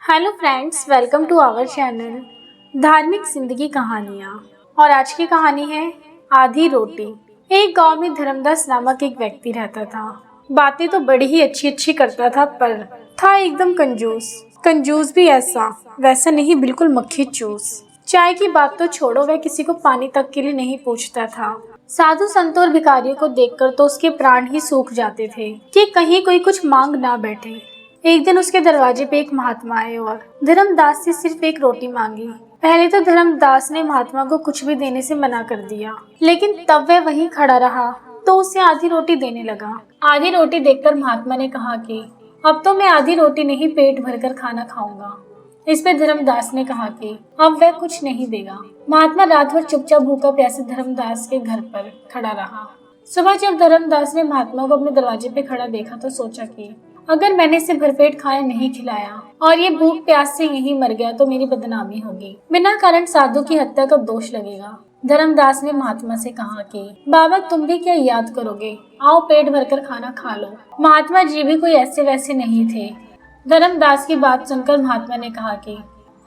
Hello friends, welcome to our channel धार्मिक जिंदगी कहानियाँ। और आज की कहानी है आधी रोटी। एक गांव में धर्मदास नामक एक व्यक्ति रहता था। बातें तो बड़ी ही अच्छी करता था, पर था एकदम कंजूस। कंजूस भी ऐसा वैसा नहीं, बिल्कुल मक्खी चूस। चाय की बात तो छोड़ो, वह किसी को पानी तक के लिए नहीं पूछता था। साधु संतों और भिखारियों को देखकर तो उसके प्राण ही सूख जाते थे कि कहीं कोई कुछ मांग ना बैठे। एक दिन उसके दरवाजे पे एक महात्मा आए और धर्मदास से सिर्फ एक रोटी मांगी। पहले तो धर्मदास ने महात्मा को कुछ भी देने से मना कर दिया, लेकिन तब वह वहीं खड़ा रहा तो उसे आधी रोटी देने लगा। आधी रोटी देखकर महात्मा ने कहा कि अब तो मैं आधी रोटी नहीं, पेट भरकर खाना खाऊंगा। इस पे धर्मदास ने कहा कि अब वह कुछ नहीं देगा। महात्मा रात भर चुपचाप भूखा प्यासे धर्मदास के घर पर खड़ा रहा। सुबह जब धर्मदास ने महात्मा को अपने दरवाजे पे खड़ा देखा तो सोचा कि अगर मैंने इसे भरपेट खाना नहीं खिलाया और ये भूख प्यास से यहीं मर गया तो मेरी बदनामी होगी। बिना कारण साधु की हत्या का दोष लगेगा। धर्मदास ने महात्मा से कहा कि बाबा, तुम भी क्या याद करोगे, आओ पेट भरकर खाना खा लो। महात्मा जी भी कोई ऐसे वैसे नहीं थे। धर्मदास की बात सुनकर महात्मा ने कहा कि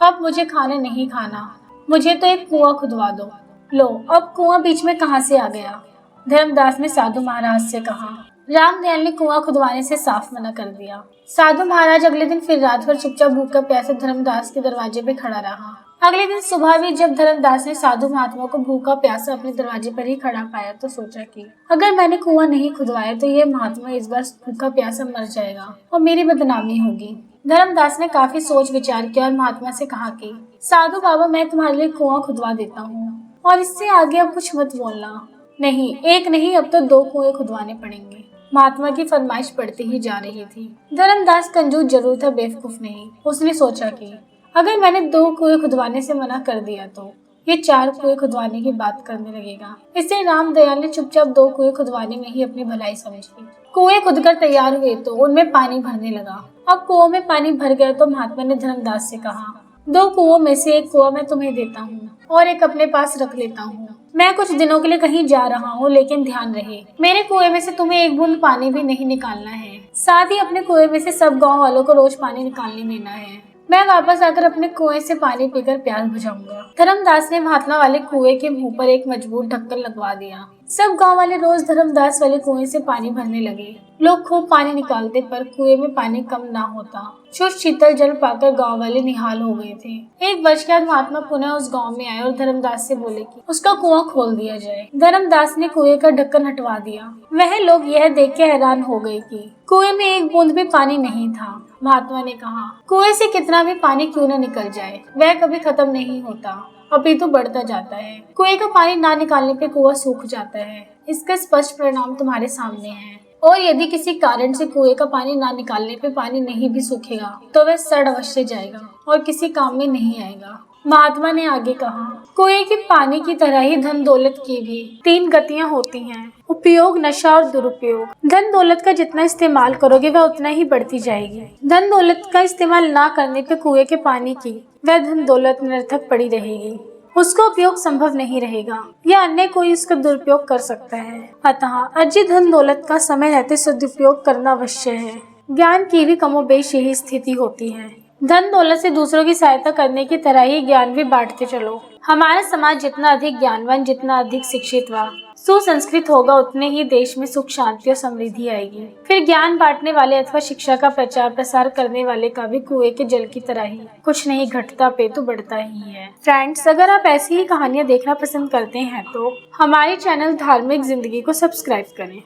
अब मुझे खाना नहीं खाना, मुझे तो एक कुआं खुदवा दो। लो, अब कुआं बीच में कहाँ से आ गया? धर्मदास ने साधु महाराज से कहा। रामदयाल ने कुआं खुदवाने से साफ मना कर दिया। साधु महाराज अगले दिन फिर रात भर चुपचाप भूखा प्यासा धर्मदास के दरवाजे पे खड़ा रहा। अगले दिन सुबह भी जब धर्मदास ने साधु महात्मा को भूखा प्यासा अपने दरवाजे पर ही खड़ा पाया तो सोचा कि अगर मैंने कुआं नहीं खुदवाया तो यह महात्मा इस बार भूखा प्यासा मर जाएगा और मेरी बदनामी होगी। धर्मदास ने काफी सोच विचार किया और महात्मा से कहा कि साधु बाबा, मैं तुम्हारे लिए कुआं खुदवा देता हूँ और इससे आगे अब कुछ मत बोलना। नहीं, एक नहीं, अब तो 2 कुएं खुदवाने पड़ेंगे। महात्मा की फरमाइश बढ़ती ही जा रही थी। धर्मदास कंजूस जरूर था, बेवकूफ नहीं। उसने सोचा कि अगर मैंने 2 कुएं खुदवाने से मना कर दिया तो ये 4 कुएं खुदवाने की बात करने लगेगा। इसलिए रामदयाल ने चुपचाप 2 कुएं खुदवाने में ही अपनी भलाई समझी। कुएं खुदकर तैयार हुए तो उनमें पानी भरने लगा। अब कुओं में पानी भर गया तो महात्मा ने धर्मदास से कहा, 2 कुओं में से एक कुआं मैं तुम्हें देता हूँ और एक अपने पास रख लेता हूँ। मैं कुछ दिनों के लिए कहीं जा रहा हूँ, लेकिन ध्यान रहे मेरे कुएं में से तुम्हें एक बूंद पानी भी नहीं निकालना है। साथ ही अपने कुएं में से सब गांव वालों को रोज पानी निकालने देना है। मैं वापस आकर अपने कुएं से पानी पीकर प्यास बुझाऊंगा। धर्मदास ने महात्मा वाले कुएं के मुंह पर एक मजबूत ढक्कन लगवा दिया। सब गांव वाले रोज धर्मदास वाले कुएं से पानी भरने लगे। लोग खूब पानी निकालते पर कुएं में पानी कम ना होता। शुद्ध शीतल जल पाकर गांव वाले निहाल हो गए थे। 1 वर्ष के बाद महात्मा पुनः उस गांव में आए और धर्मदास से बोले कि उसका कुआं खोल दिया जाए। धर्मदास ने कुएं का ढक्कन हटवा दिया। वह लोग यह देख के हैरान हो गए कि कुएं में एक बूंद भी पानी नहीं था। महात्मा ने कहा, कुएं से कितना भी पानी क्यों न निकल जाए, वह कभी खत्म नहीं होता, अपितु बढ़ता जाता है। कुएं का पानी ना निकालने पे कुआं सूख जाता है। इसका स्पष्ट परिणाम तुम्हारे सामने है। और यदि किसी कारण से कुएं का पानी ना निकालने पे पानी नहीं भी सूखेगा तो वह सड़ अवश्य जाएगा और किसी काम में नहीं आएगा। महात्मा ने आगे कहा, कुएं के पानी की तरह ही धन दौलत की भी 3 गतियां होती हैं, उपयोग, नशा और दुरुपयोग। धन दौलत का जितना इस्तेमाल करोगे वह उतना ही बढ़ती जाएगी। धन दौलत का इस्तेमाल ना करने पे कुएं के पानी की वह धन दौलत निरर्थक पड़ी रहेगी, उसका उपयोग संभव नहीं रहेगा या अन्य कोई उसका दुरुपयोग कर सकता है। अतः अर्जित धन दौलत का समय रहते सदुपयोग करना अवश्य है। ज्ञान की भी कमोबेश यही स्थिति होती है। धन दौलत से दूसरों की सहायता करने की तरह ही ज्ञान भी बांटते चलो। हमारा समाज जितना अधिक ज्ञानवान, जितना अधिक शिक्षित व सुसंस्कृत होगा, उतने ही देश में सुख, शांति और समृद्धि आएगी। फिर ज्ञान बांटने वाले अथवा शिक्षा का प्रचार प्रसार करने वाले का भी कुएं के जल की तरह ही कुछ नहीं घटता, अपितु बढ़ता ही है। फ्रेंड्स, अगर आप ऐसी ही कहानियाँ देखना पसंद करते हैं तो हमारे चैनल धार्मिक जिंदगी को सब्सक्राइब करें।